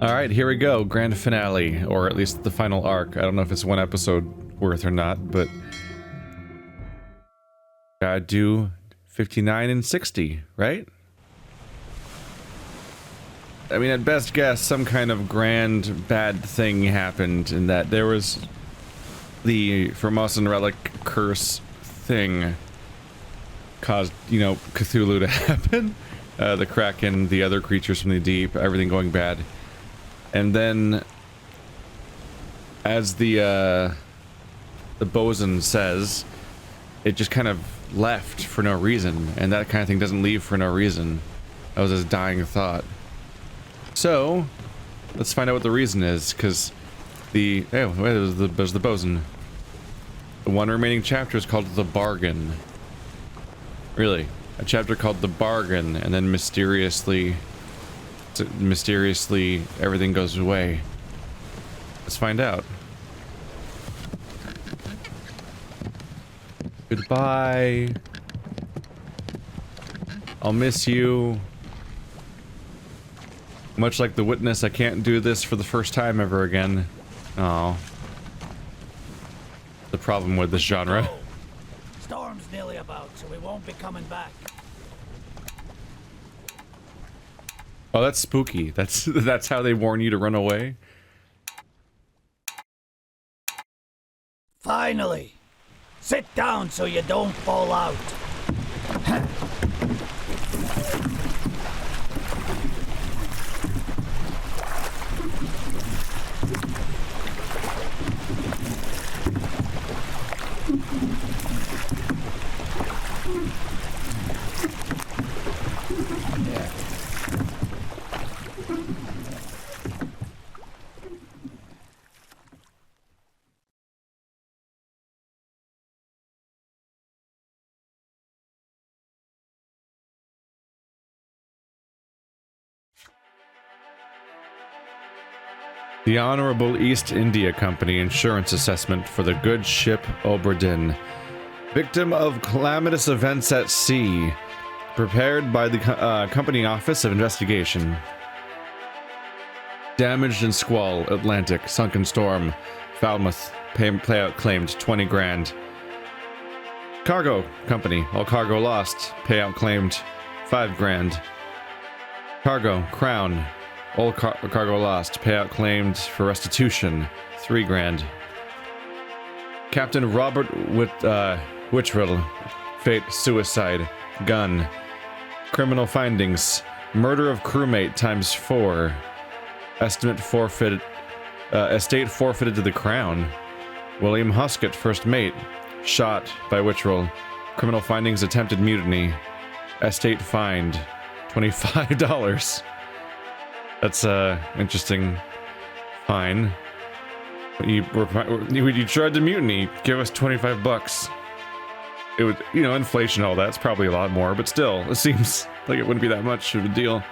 Alright, here we go. Grand finale, or at least the final arc. I don't know if it's one episode worth or not, but... gotta do 59 and 60, right? I mean, at best guess, some kind of grand bad thing happened in that there was the Formosan relic curse thing caused, you know, Cthulhu to happen. The Kraken, the other creatures from the deep, everything going bad. And then, as the bosun says, it just kind of left for no reason, and that kind of thing doesn't leave for no reason. That was his dying thought. So, let's find out what the reason is, because the... oh, wait, there's the bosun. The one remaining chapter is called The Bargain. Really. A chapter called The Bargain, and then mysteriously everything goes away. Let's find out. Goodbye. I'll miss you. Much like the witness, I can't do this for the first time ever again. Oh. The problem with this genre. Storm's nearly about, so we won't be coming back. Oh, that's spooky. That's how they warn you to run away. Finally! Sit down so you don't fall out. The Honorable East India Company insurance assessment for the good ship Obra Dinn. Victim of calamitous events at sea. Prepared by the Company Office of Investigation. Damaged in squall, Atlantic, sunken storm, Falmouth, payout claimed 20 grand. Cargo Company, all cargo lost, payout claimed 5 grand. Cargo, Crown, all cargo lost. Payout claimed for restitution. 3 grand. Captain Robert WITTEREL. Fate, suicide. Gun. Criminal findings. Murder of crewmate times 4. Estimate forfeited. Estate forfeited to the Crown. William Huskett, first mate. Shot by WITTEREL. Criminal findings, attempted mutiny. Estate fined. $25. That's interesting. Fine. You tried to mutiny. Give us 25 bucks. It would, you know, inflation, all that's probably a lot more, but still, it seems like it wouldn't be that much of a deal.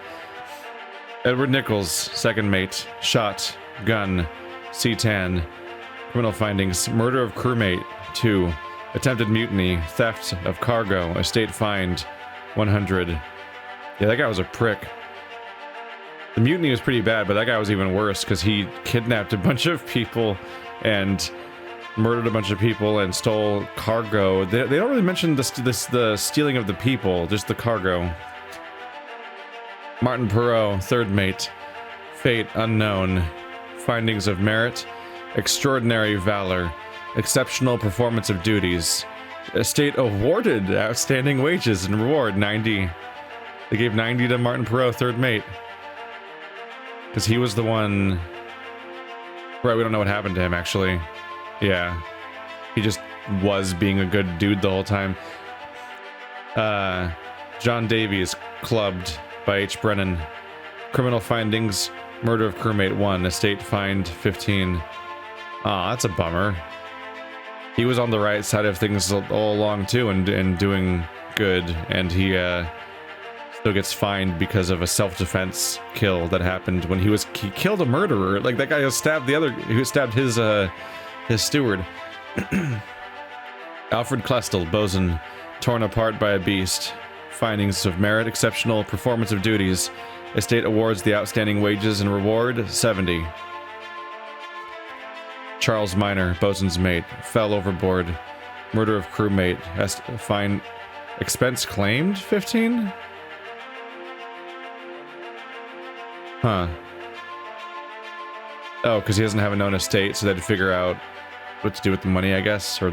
Edward Nichols, second mate, shot, gun, C-tan. Criminal findings: murder of crewmate, 2. Attempted mutiny, theft of cargo, estate fined, 100. Yeah, that guy was a prick. The mutiny was pretty bad, but that guy was even worse because he kidnapped a bunch of people and murdered a bunch of people and stole cargo. They don't really mention the stealing of the people, just the cargo. Martin Perot, third mate. Fate unknown. Findings of merit: extraordinary valor, exceptional performance of duties. Estate awarded outstanding wages and reward 90. They gave 90 to Martin Perot, third mate. Because he was the one... right, we don't know what happened to him, actually. Yeah. He just was being a good dude the whole time. John Davies, clubbed by H. Brennan. Criminal findings: murder of crewmate, 1. Estate fined, 15. Aw, that's a bummer. He was on the right side of things all along, too, and doing good, and he, still gets fined because of a self-defense kill that happened when he killed a murderer. Like, that guy who stabbed his steward. Alfred Klestel, bosun, torn apart by a beast. Findings of merit: exceptional performance of duties. Estate awards the outstanding wages and reward, 70. Charles Minor, bosun's mate, fell overboard. Murder of crewmate, fine, expense claimed, 15? Huh. Oh, because he doesn't have a known estate, so they had to figure out what to do with the money, I guess, or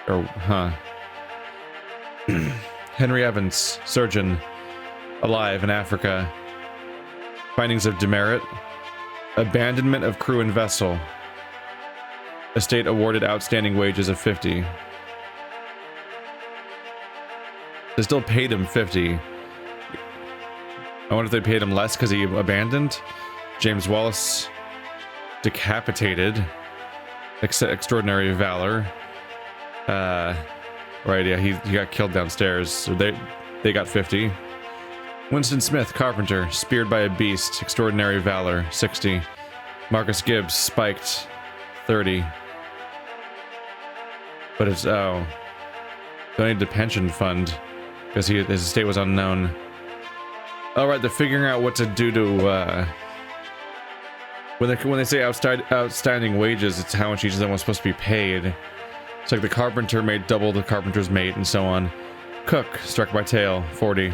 huh. Henry Evans, surgeon, alive in Africa. Findings of demerit. Abandonment of crew and vessel. Estate awarded outstanding wages of 50. They still paid him 50. I wonder if they paid him less because he abandoned. James Wallace, decapitated. Extraordinary valor. Right, yeah, he got killed downstairs, so they got 50. Winston Smith, carpenter, speared by a beast, extraordinary valor, 60. Marcus Gibbs, spiked, 30. But it's, oh. Donated to pension fund, because his estate was unknown. Oh, right, they're figuring out what to do to, when they say outstanding wages, it's how much each of them was supposed to be paid. It's like the carpenter made double the carpenter's mate, and so on. Cook, struck by tail, 40.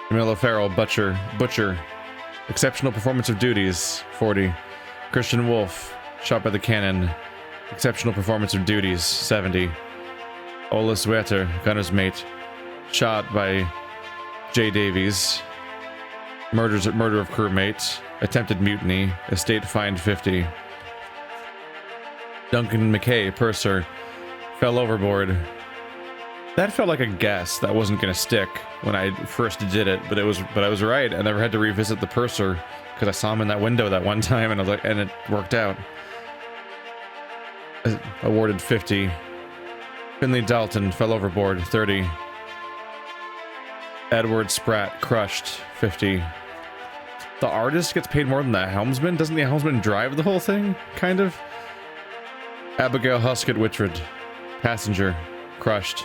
Camilla Farrell, butcher. Exceptional performance of duties, 40. Christian Wolf, shot by the cannon. Exceptional performance of duties, 70. Ola Sweater, gunner's mate, shot by J. Davies. Murder of crewmate. Attempted mutiny. Estate fined 50. Duncan McKay, purser, fell overboard. That felt like a guess that wasn't gonna stick when I first did it, but I was right. I never had to revisit the purser because I saw him in that window that one time, and it worked out. Awarded 50. Finley Dalton fell overboard, 30. Edward Spratt crushed, 50. The artist gets paid more than the helmsman? Doesn't the helmsman drive the whole thing? Kind of. Abigail Huskett Whitford, passenger, crushed.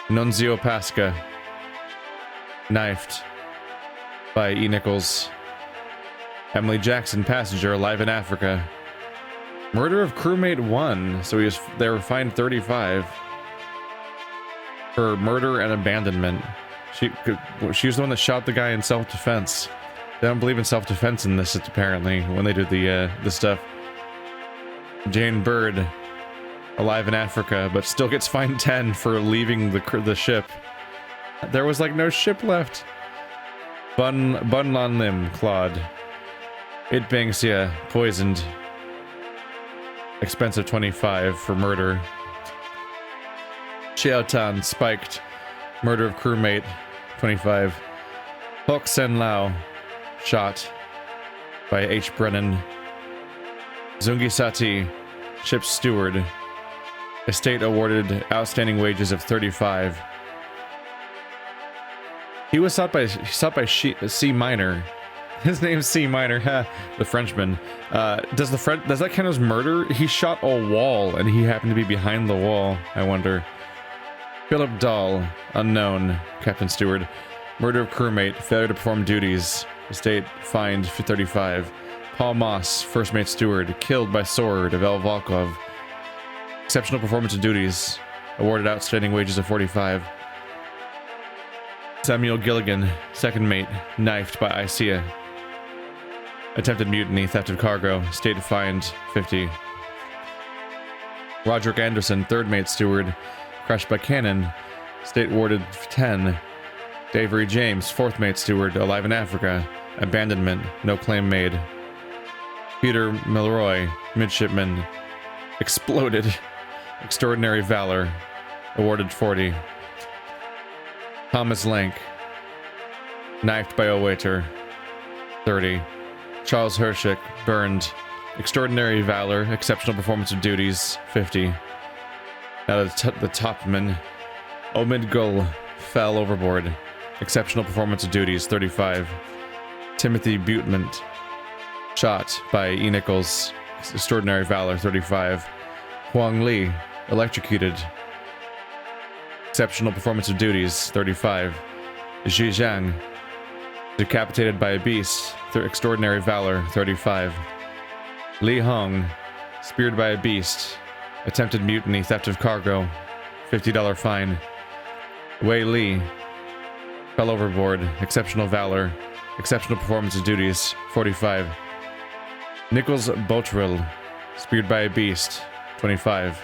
Nunzio Pasca, knifed by E. Nichols. Emily Jackson, passenger, alive in Africa. Murder of crewmate 1, so they were fined 35 for murder and abandonment. She was the one that shot the guy in self-defense. They don't believe in self-defense in this, apparently, when they do the stuff. Jane Bird, alive in Africa, but still gets fined 10 for leaving the ship. There was like no ship left. Bun Lan Lim, Claude. It Bangsia, poisoned. Expensive 25 for murder. Xiao Tan, spiked. Murder of crewmate, 25. Hok Sen Lao, shot by H. Brennan. Zungi Sati, ship's steward. Estate awarded outstanding wages of 35. He was shot by C Minor. His name's C Minor, the Frenchman. Does that count as murder? He shot a wall and he happened to be behind the wall, I wonder. Philip Dahl, unknown, Captain Steward. Murder of crewmate, failure to perform duties. Estate fined for 35. Paul Moss, first mate steward, killed by sword of El Volkov. Exceptional performance of duties, awarded outstanding wages of 45. Samuel Gilligan, second mate, knifed by Isaiah. Attempted mutiny, theft of cargo, state fined 50. Roderick Anderson, third mate steward, crushed by cannon, state awarded 10. Davery James, fourth mate steward, alive in Africa, abandonment, no claim made. Peter Milroy, midshipman, exploded, extraordinary valor, awarded 40. Thomas Lank, knifed by a waiter, 30. Charles Hershick, burned, extraordinary valor, exceptional performance of duties, 50. Now the topman, Omid Gul, fell overboard, exceptional performance of duties, 35. Timothy Butement, shot by E. Nichols, extraordinary valor, 35. Huang Li, electrocuted, exceptional performance of duties, 35. Zhi Zhang, Decapitated by a beast, extraordinary valor, 35. Li Hong, speared by a beast, attempted mutiny, theft of cargo, $50 fine. Wei Li, fell overboard, exceptional valor, exceptional performance of duties, 45. Nichols Botril, speared by a beast, 25.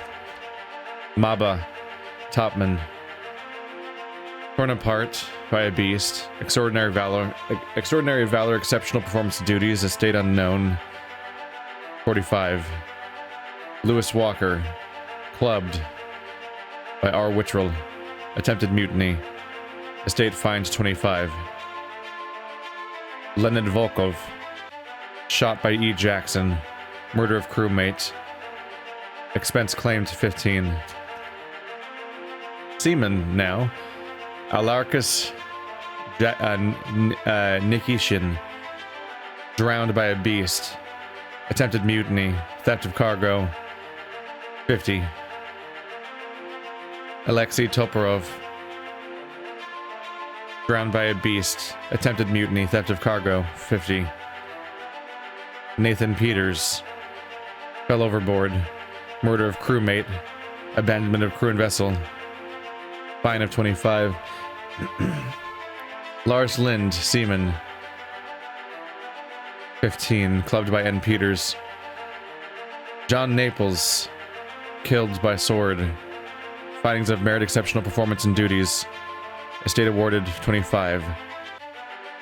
Maba, topman, torn apart by a beast, extraordinary valor, exceptional performance of duties, estate unknown, 45. Lewis Walker, clubbed by R. Witterel, attempted mutiny, estate fined 25. Leonid Volkov, shot by E. Jackson, murder of crewmate, expense claimed 15. Seaman now, Alarcus Nikishin, drowned by a beast, attempted mutiny, theft of cargo, 50. Alexei Toporov, drowned by a beast, attempted mutiny, theft of cargo, 50. Nathan Peters, fell overboard, murder of crewmate, abandonment of crew and vessel, fine of 25. Lars Lind, seaman, 15, clubbed by N. Peters. John Naples, killed by sword, findings of merit, exceptional performance and duties, estate awarded 25.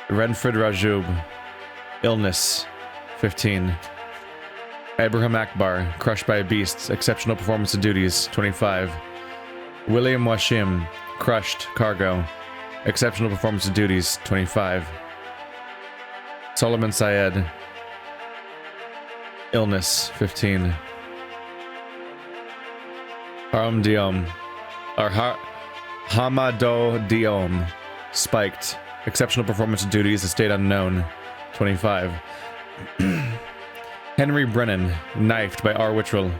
Renfred Rajub, illness, 15. Abraham Akbar, crushed by a beast, exceptional performance and duties, 25. William Washim, crushed, cargo, exceptional performance and duties, 25. Solomon Syed, illness, 15. Haram Diom, or Hamado Diom, spiked, exceptional performance and duties, estate unknown, 25. Henry Brennan, knifed by R. Witterel,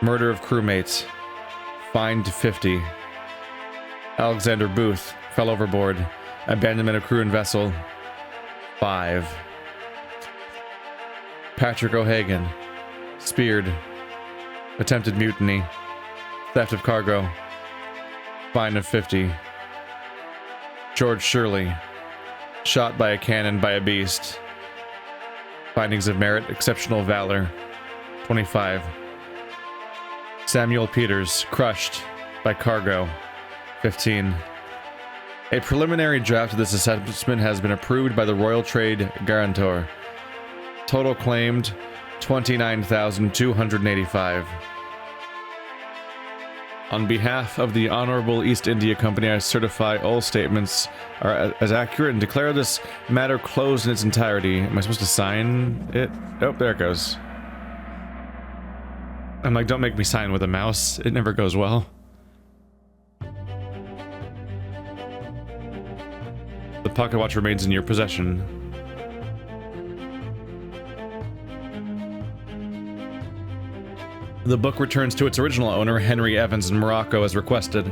murder of crewmates, fined 50. Alexander Booth, fell overboard, abandonment of crew and vessel, 5. Patrick O'Hagan, speared, attempted mutiny, theft of cargo, fine of 50. George Shirley, shot by a cannon by a beast, findings of merit, exceptional valor, 25. Samuel Peters, crushed by cargo, 15. A preliminary draft of this assessment has been approved by the Royal Trade Guarantor. Total claimed 29,285. On behalf of the Honorable East India Company, I certify all statements are as accurate and declare this matter closed in its entirety. Am I supposed to sign it? Oh, there it goes. I'm like, don't make me sign with a mouse. It never goes well. The pocket watch remains in your possession. The book returns to its original owner, Henry Evans, in Morocco, as requested.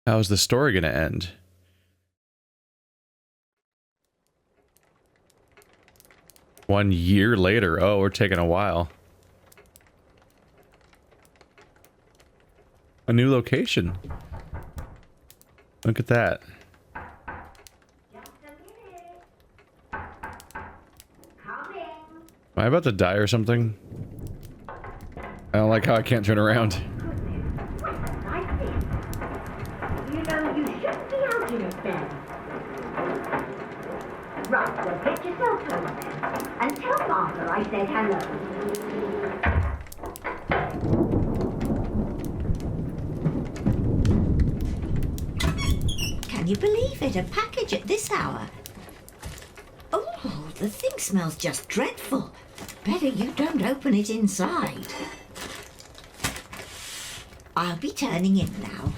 How's the story gonna end? One year later. Oh, we're taking a while. A new location. Look at that. Am I about to die or something? I don't like how I can't turn around. You know, you shouldn't be out in it then. Right, well, get yourself home then. And tell Martha I said hello. Can you believe it? A package at this hour? Oh, the thing smells just dreadful. Better you don't open it inside. I'll be turning in now.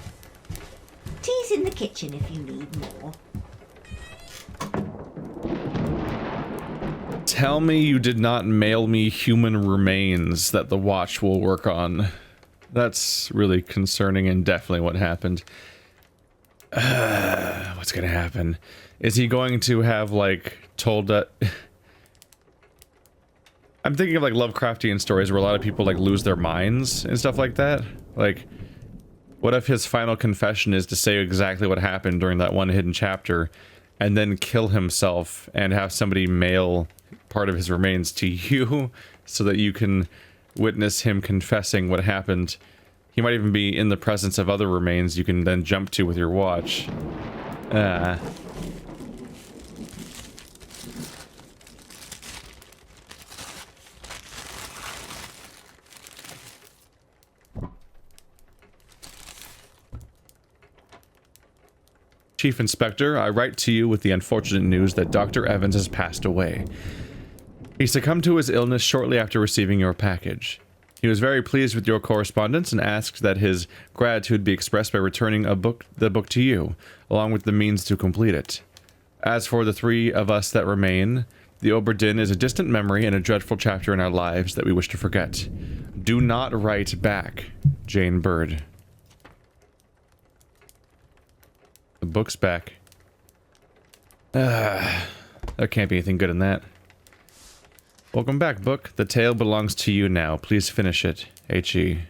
Tea's in the kitchen if you need more. Tell me you did not mail me human remains that the watch will work on. That's really concerning and definitely what happened. What's gonna happen? Is he going to have, like, told that... I'm thinking of, like, Lovecraftian stories where a lot of people, like, lose their minds and stuff like that. Like, what if his final confession is to say exactly what happened during that one hidden chapter, and then kill himself and have somebody mail part of his remains to you so that you can witness him confessing what happened? He might even be in the presence of other remains you can then jump to with your watch. Chief Inspector, I write to you with the unfortunate news that Dr. Evans has passed away. He succumbed to his illness shortly after receiving your package. He was very pleased with your correspondence and asked that his gratitude be expressed by returning the book to you, along with the means to complete it. As for the three of us that remain, the Obra Dinn is a distant memory and a dreadful chapter in our lives that we wish to forget. Do not write back, Jane Bird. The book's back. There can't be anything good in that. Welcome back, book. The tale belongs to you now. Please finish it. H.E.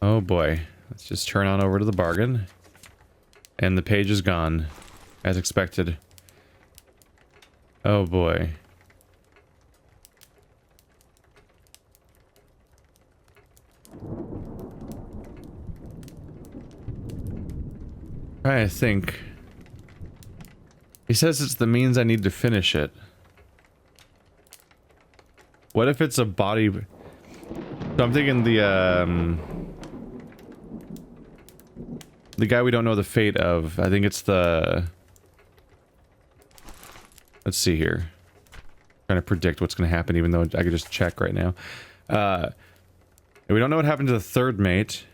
Oh boy. Let's just turn on over to the bargain. And the page is gone. As expected. Oh boy. I think. He says it's the means I need to finish it. What if it's a body? So I'm thinking the guy we don't know the fate of. I think it's the... Let's see here. Trying to predict what's going to happen, even though I could just check right now. We don't know what happened to the third mate.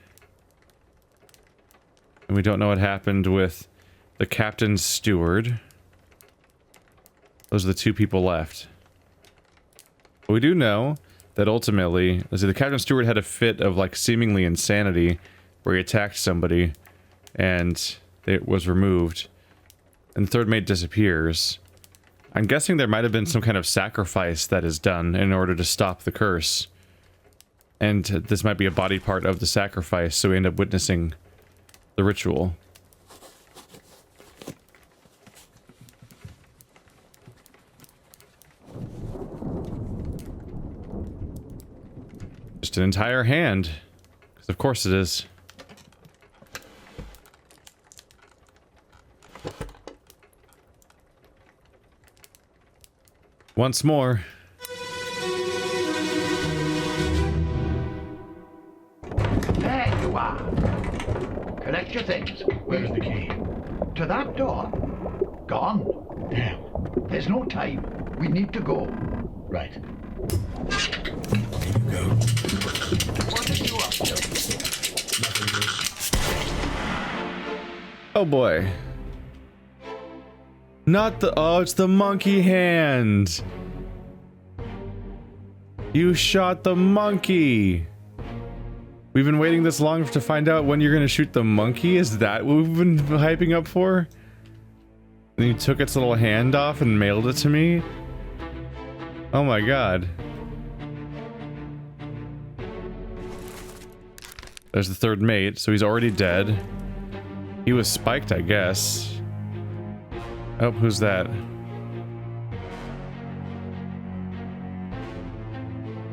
And we don't know what happened with the captain's steward. Those are the two people left. But we do know that ultimately, let's see, the captain's steward had a fit of, like, seemingly insanity where he attacked somebody and it was removed. And the third mate disappears. I'm guessing there might have been some kind of sacrifice that is done in order to stop the curse. And this might be a body part of the sacrifice, so we end up witnessing the ritual. Just an entire hand. Because of course it is. Once more. There you are. Collect your things. Where's the key? To that door. Gone. Damn. There's no time. We need to go. Right. Here you go. What are you up to? Nothing good. Oh boy. Not the... Oh, it's the monkey hand. You shot the monkey. We've been waiting this long to find out when you're gonna shoot the monkey? Is that what we've been hyping up for? And you took its little hand off and mailed it to me? Oh my god. There's the third mate, so he's already dead. He was spiked, I guess. Oh, who's that?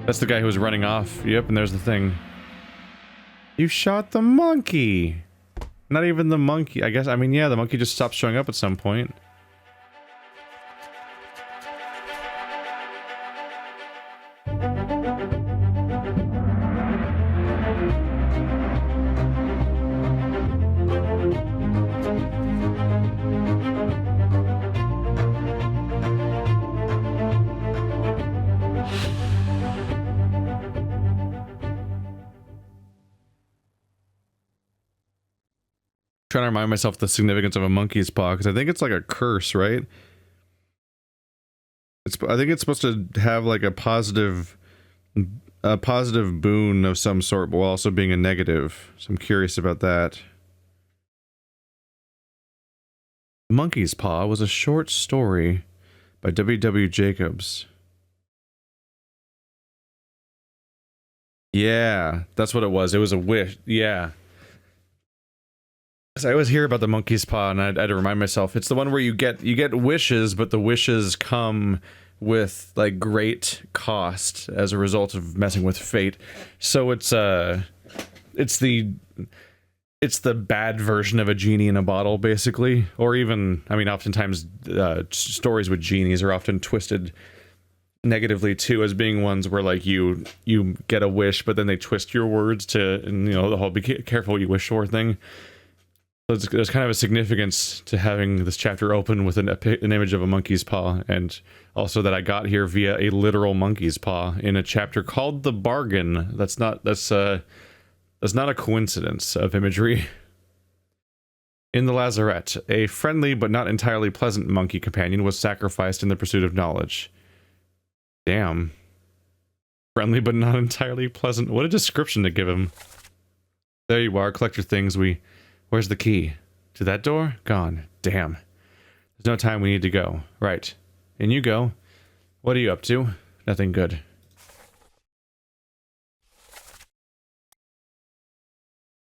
That's the guy who was running off. Yep, and there's the thing. You shot the monkey! Not even the monkey. I guess, I mean, yeah, the monkey just stopped showing up at some point. Trying to remind myself the significance of a monkey's paw, because I think it's like a curse, right? I think it's supposed to have like a positive boon of some sort, but while also being a negative. So I'm curious about that. Monkey's Paw was a short story by W. Jacobs. Yeah, that's what it was. It was a wish. Yeah. So I always hear about the monkey's paw, and I had to remind myself it's the one where you get wishes, but the wishes come with like great cost as a result of messing with fate. So it's the bad version of a genie in a bottle, basically. Or even, I mean, oftentimes stories with genies are often twisted negatively too, as being ones where like you get a wish, but then they twist your words to, and you know, the whole be careful what you wish for thing. So there's kind of a significance to having this chapter open with an image of a monkey's paw, and also that I got here via a literal monkey's paw in a chapter called The Bargain. That's not a coincidence of imagery. In the lazarette, a friendly but not entirely pleasant monkey companion was sacrificed in the pursuit of knowledge. Damn. Friendly but not entirely pleasant. What a description to give him. There you are, collect your things. Where's the key? To that door? Gone. Damn. There's no time, we need to go. Right. In you go. What are you up to? Nothing good.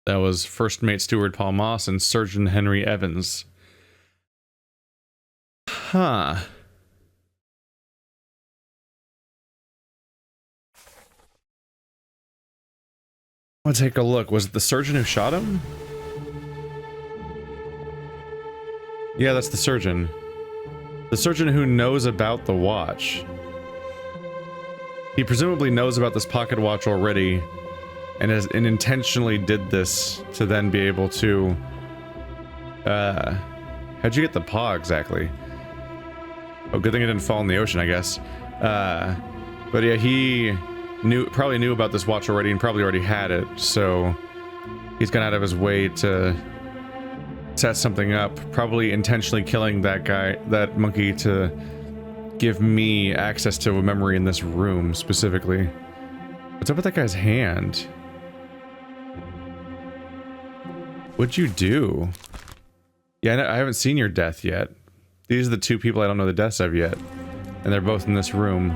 That was First Mate Steward Paul Moss and Surgeon Henry Evans. Huh. I'll take a look. Was it the surgeon who shot him? Yeah, that's the surgeon. The surgeon who knows about the watch. He presumably knows about this pocket watch already, and intentionally did this to then be able to... how'd you get the paw exactly? Oh, good thing it didn't fall in the ocean, I guess. But yeah, he probably knew about this watch already and probably already had it, so he's gone out of his way to set something up, probably intentionally killing that monkey to give me access to a memory in this room specifically. What's up with that guy's hand? What'd you do? Yeah, I haven't seen your death yet. These are the two people I don't know the deaths of yet. And they're both in this room.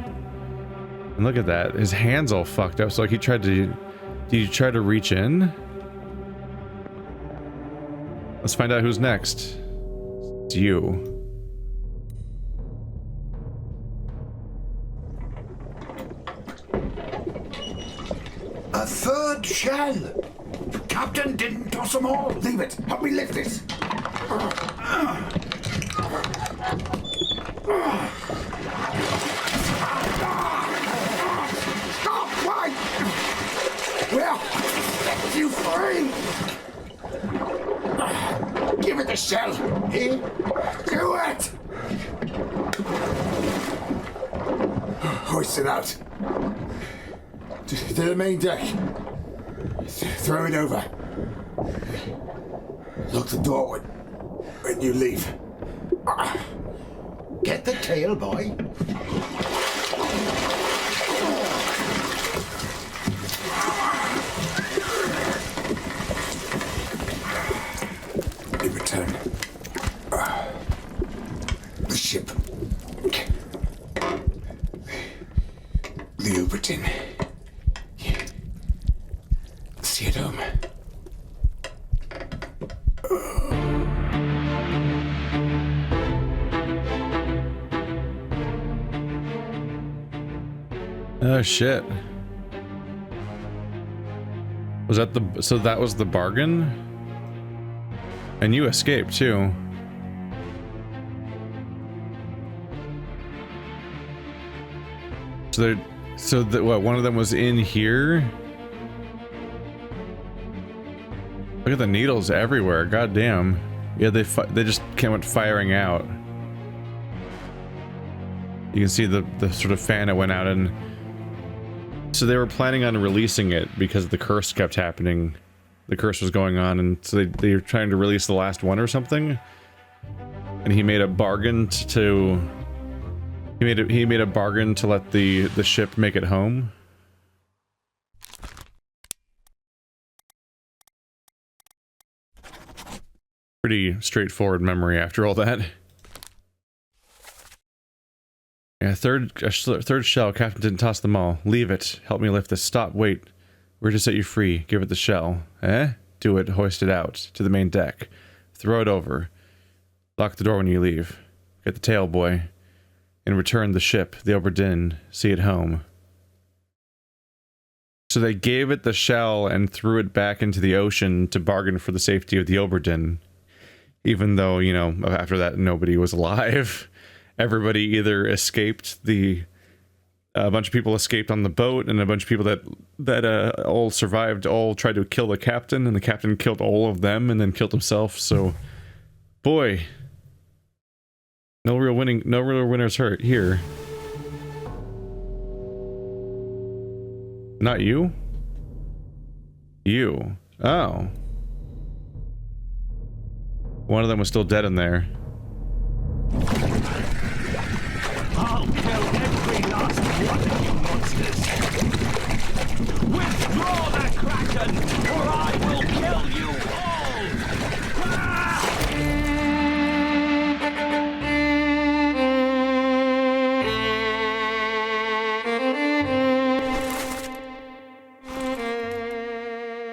And look at that. His hand's all fucked up. So like he tried to... Did you try to reach in? Let's find out who's next. It's you. A third shell! Captain didn't toss them all! Leave it! Help me lift this! Stop! Why? Well, set you free! Give it the shell! Here? Do it! Hoist it out. To the main deck. Throw it over. Lock the door when you leave. Get the tail, boy. In return, the ship. The Obra Dinn. See it home. Oh shit. Was that so that was the bargain? And you escaped too. So what, one of them was in here? Look at the needles everywhere, goddamn. Yeah, they just went firing out. You can see the sort of fan it went out in. So they were planning on releasing it because the curse kept happening. the curse was going on, and so they were trying to release the last one or something. And he made a bargain to he made a bargain to let the ship make it home. Pretty straightforward memory after all that. Yeah, third shell. Captain didn't toss them all. Leave it. Help me lift this. Stop. Wait. We're to set you free. Give it the shell. Eh? Do it. Hoist it out to the main deck. Throw it over. Lock the door when you leave. Get the tail, boy. And return the ship, the Obra Dinn. See it home. So they gave it the shell and threw it back into the ocean to bargain for the safety of the Obra Dinn. Even though, you know, after that nobody was alive. Everybody either escaped a bunch of people escaped on the boat, and a bunch of people that all survived all tried to kill the captain, and the captain killed all of them and then killed himself. So, boy, no real winners hurt here. Not you? You. Oh. One of them was still dead in there. I'll kill every last one of you monsters! Withdraw the Kraken, or I will kill you all!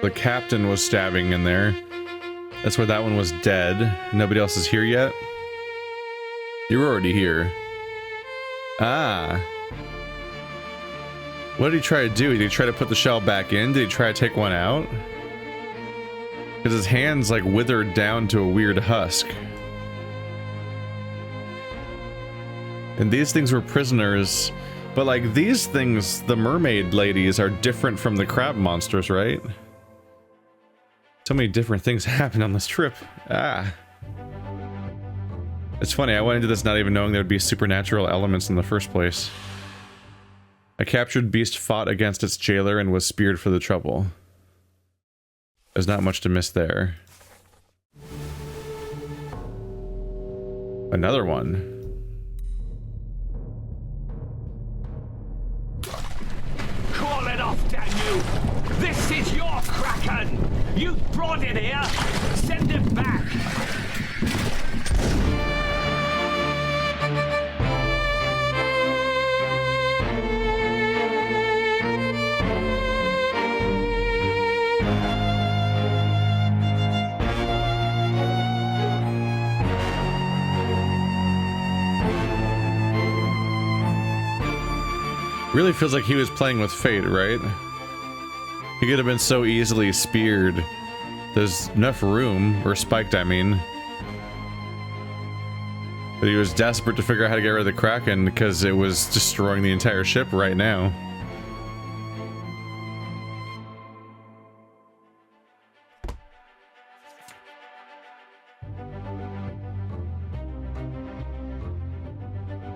The captain was stabbing in there. That's where that one was dead. Nobody else is here yet? You're already here. Ah. What did he try to do? Did he try to put the shell back in? Did he try to take one out? Because his hand's like withered down to a weird husk. And these things were prisoners. But like these things, the mermaid ladies, are different from the crab monsters, right? So many different things happened on this trip. Ah. It's funny, I went into this not even knowing there would be supernatural elements in the first place. A captured beast fought against its jailer and was speared for the trouble. There's not much to miss there. Another one. Call it off, damn you! This is your Kraken! You brought it here! Send it back! Really feels like he was playing with fate, right? He could have been so easily speared. There's enough room, or spiked, I mean. But he was desperate to figure out how to get rid of the Kraken because it was destroying the entire ship right now.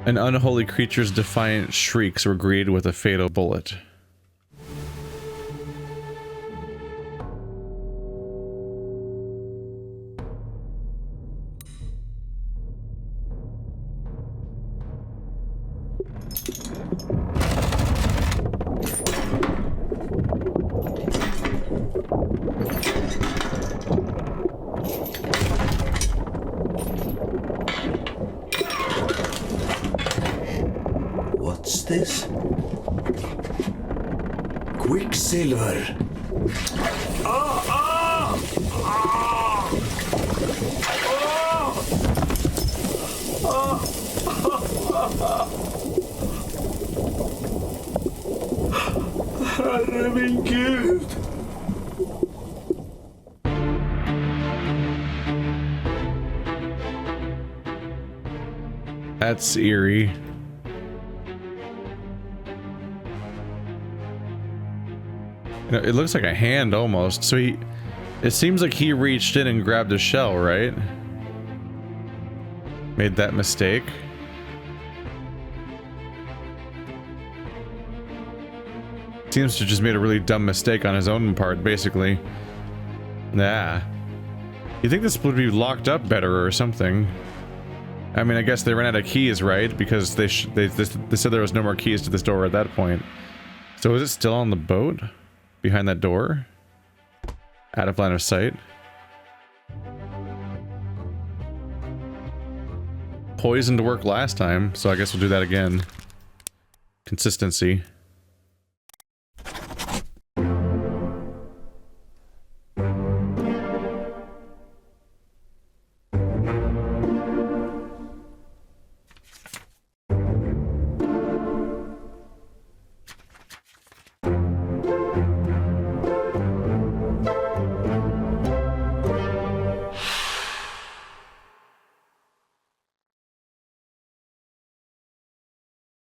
An unholy creature's defiant shrieks were greeted with a fatal bullet. What's this? Quicksilver. Herre min Gud! That's eerie. You know, it looks like a hand almost. So it seems like he reached in and grabbed a shell, right? Made that mistake. Seems to just made a really dumb mistake on his own part, basically. Nah. You think this would be locked up better or something? I mean, I guess they ran out of keys, right? Because they said there was no more keys to this door at that point. So is it still on the boat? Behind that door? Out of line of sight? Poisoned worked last time, so I guess we'll do that again. Consistency.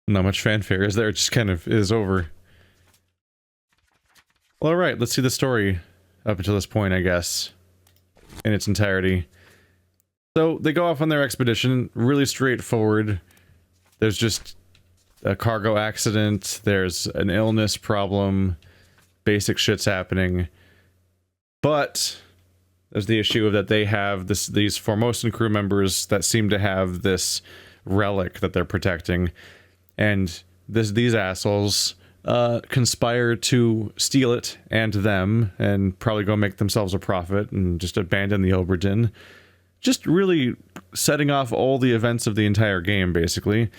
Not much fanfare is there, it just kind of is over. Well, alright, let's see the story up until this point, I guess. In its entirety. So, they go off on their expedition, really straightforward. There's just a cargo accident, there's an illness problem, basic shit's happening. But, there's the issue of that they have these Formosan crew members that seem to have this relic that they're protecting. And these assholes conspire to steal it and them, and probably go make themselves a profit and just abandon the Obra Dinn. Just really setting off all the events of the entire game, basically.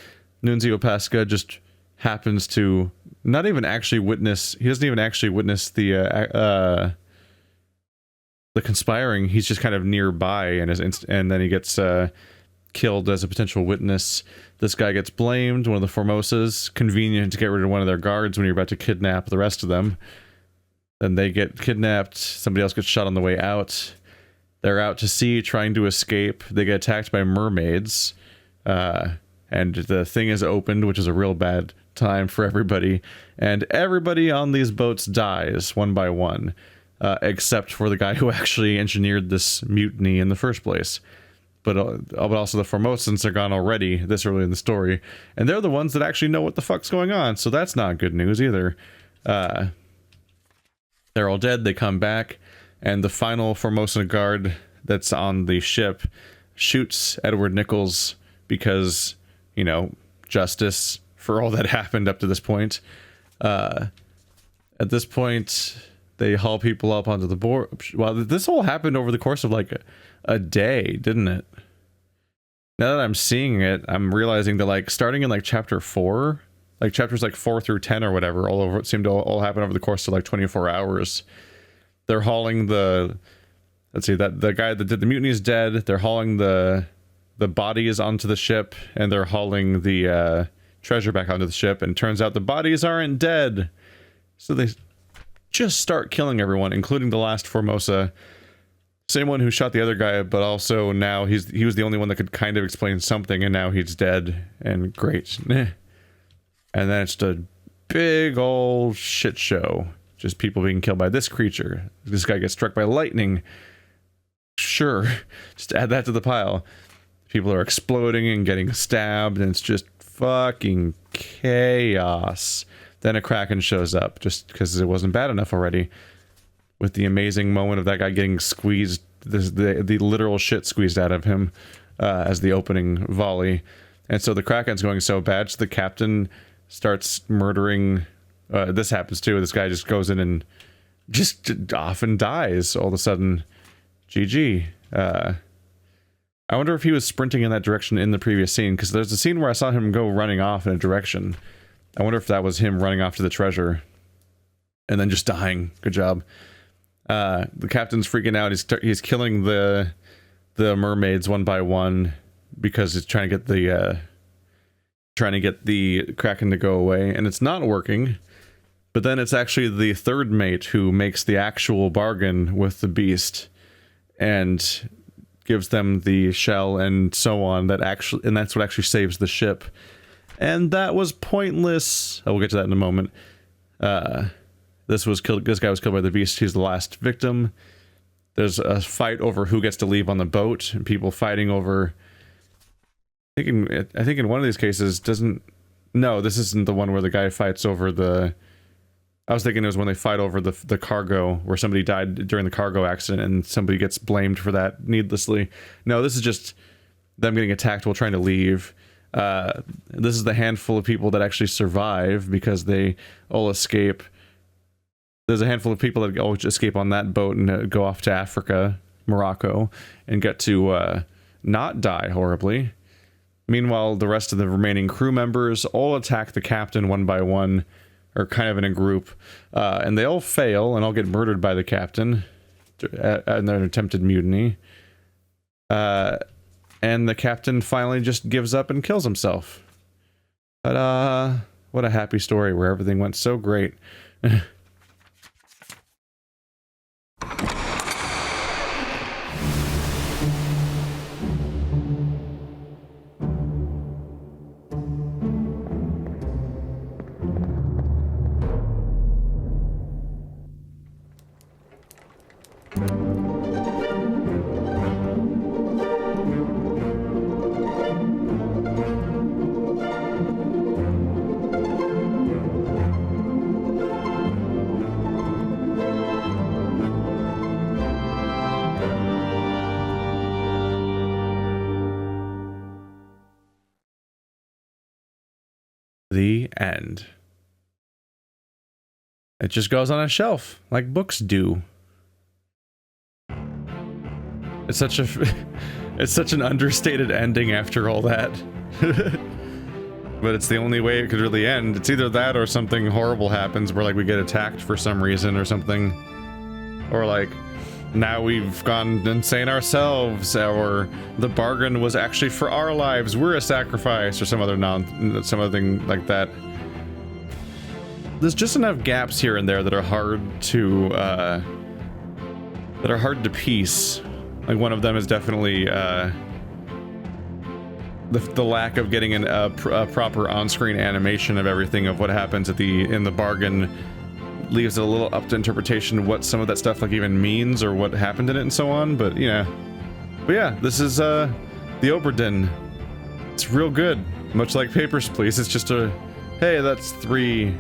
Nunzio Pasca just happens to not even actually witness, he doesn't even actually witness the conspiring. He's just kind of nearby, and then he gets killed as a potential witness. This guy gets blamed, one of the Formosas. Convenient to get rid of one of their guards when you're about to kidnap the rest of them. Then they get kidnapped, somebody else gets shot on the way out. They're out to sea trying to escape. They get attacked by mermaids. And the thing is opened, which is a real bad time for everybody. And everybody on these boats dies, one by one. Except for the guy who actually engineered this mutiny in the first place. But also the Formosans are gone already this early in the story. And they're the ones that actually know what the fuck's going on, so that's not good news either. They're all dead, they come back, and the final Formosan guard that's on the ship shoots Edward Nichols because, you know, justice for all that happened up to this point. At this point, they haul people up onto the board. Well, this all happened over the course of like a day, didn't it? Now that I'm seeing it, I'm realizing that like starting in like chapter 4, like chapters like 4 through 10 or whatever, all over, it seemed to all happen over the course of like 24 hours. They're hauling the, let's see, that the guy that did the mutiny is dead. They're hauling the bodies onto the ship, and they're hauling the treasure back onto the ship, and turns out the bodies aren't dead. So they just start killing everyone, including the last Formosa. Same one who shot the other guy, but also now he was the only one that could kind of explain something, and now he's dead, and great. And then it's a big old shit show. Just people being killed by this creature. This guy gets struck by lightning. Sure, just add that to the pile. People are exploding and getting stabbed, and it's just fucking chaos. Then a Kraken shows up, just because it wasn't bad enough already. With the amazing moment of that guy getting squeezed, the literal shit squeezed out of him as the opening volley. And so the Kraken's going so bad, so the captain starts murdering... this happens too, this guy just goes in and just often dies all of a sudden. GG. I wonder if he was sprinting in that direction in the previous scene, because there's a scene where I saw him go running off in a direction. I wonder if that was him running off to the treasure. And then just dying. Good job. The captain's freaking out. He's killing the mermaids one by one because he's trying to get the Kraken to go away, and it's not working. But then it's actually the third mate who makes the actual bargain with the beast and gives them the shell and so on, and that's what actually saves the ship. And that was pointless. I will get to that in a moment. This guy was killed by the beast. He's the last victim. There's a fight over who gets to leave on the boat, and people fighting over... I think in one of these cases, no, this isn't the one where the guy fights over the... I was thinking it was when they fight over the cargo, where somebody died during the cargo accident and somebody gets blamed for that needlessly. No, this is just them getting attacked while trying to leave. This is the handful of people that actually survive because they all escape. There's a handful of people that all escape on that boat and go off to Africa, Morocco, and get to not die horribly. Meanwhile, the rest of the remaining crew members all attack the captain one by one, or kind of in a group, and they all fail and all get murdered by the captain in an attempted mutiny. And the captain finally just gives up and kills himself. But what a happy story where everything went so great. The end. It just goes on a shelf, like books do. It's such a... it's such an understated ending after all that. But it's the only way it could really end. It's either that or something horrible happens where, like, we get attacked for some reason or something. Or, like, now we've gone insane ourselves, or the bargain was actually for our lives, we're a sacrifice, or some other thing like that. There's just enough gaps here and there that are hard to piece. Like, one of them is definitely the lack of getting a proper on-screen animation of everything of what happens in the bargain. Leaves it a little up to interpretation what some of that stuff like even means or what happened in it and so on, but yeah. But yeah, this is the Obra Dinn. It's real good, much like Papers, Please. It's just a, hey, that's 3.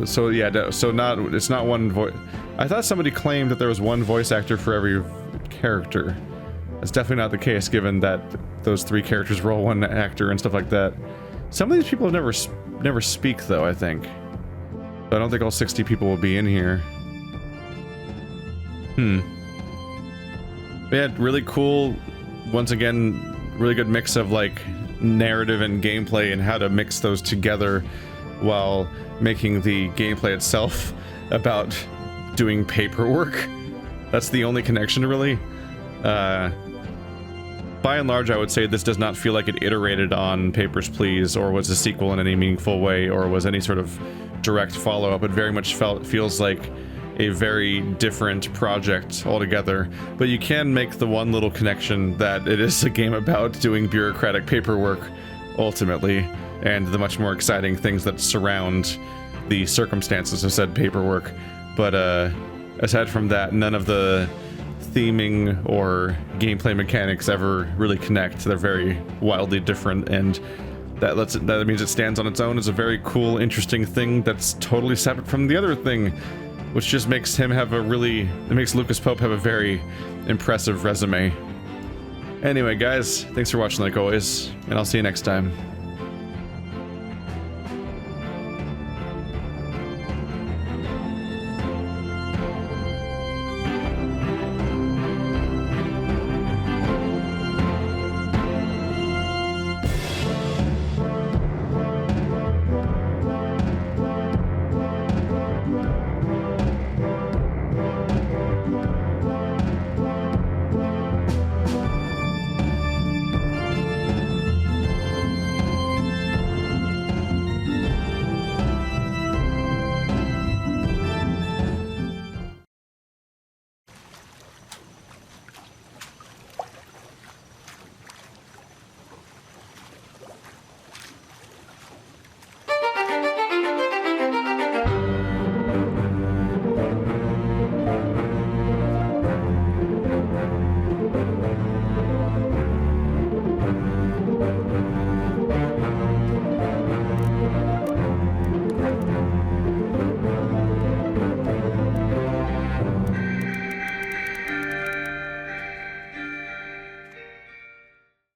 So yeah, so it's not one voice. I thought somebody claimed that there was one voice actor for every character. That's definitely not the case, given that those 3 characters were all one actor and stuff like that. Some of these people have never speak though, I think. But I don't think all 60 people will be in here. But yeah, really cool. Once again, really good mix of like narrative and gameplay and how to mix those together while making the gameplay itself about doing paperwork. That's the only connection, really. By and large, I would say this does not feel like it iterated on Papers, Please, or was a sequel in any meaningful way, or was any sort of direct follow-up. It very much feels like a very different project altogether. But you can make the one little connection that it is a game about doing bureaucratic paperwork, ultimately, and the much more exciting things that surround the circumstances of said paperwork. But aside from that, none of the theming or gameplay mechanics ever really connect. They're very wildly different, and that means it stands on its own as a very cool, interesting thing that's totally separate from the other thing, which just makes him have makes Lucas Pope have a very impressive resume. Anyway, guys, thanks for watching like always, and I'll see you next time.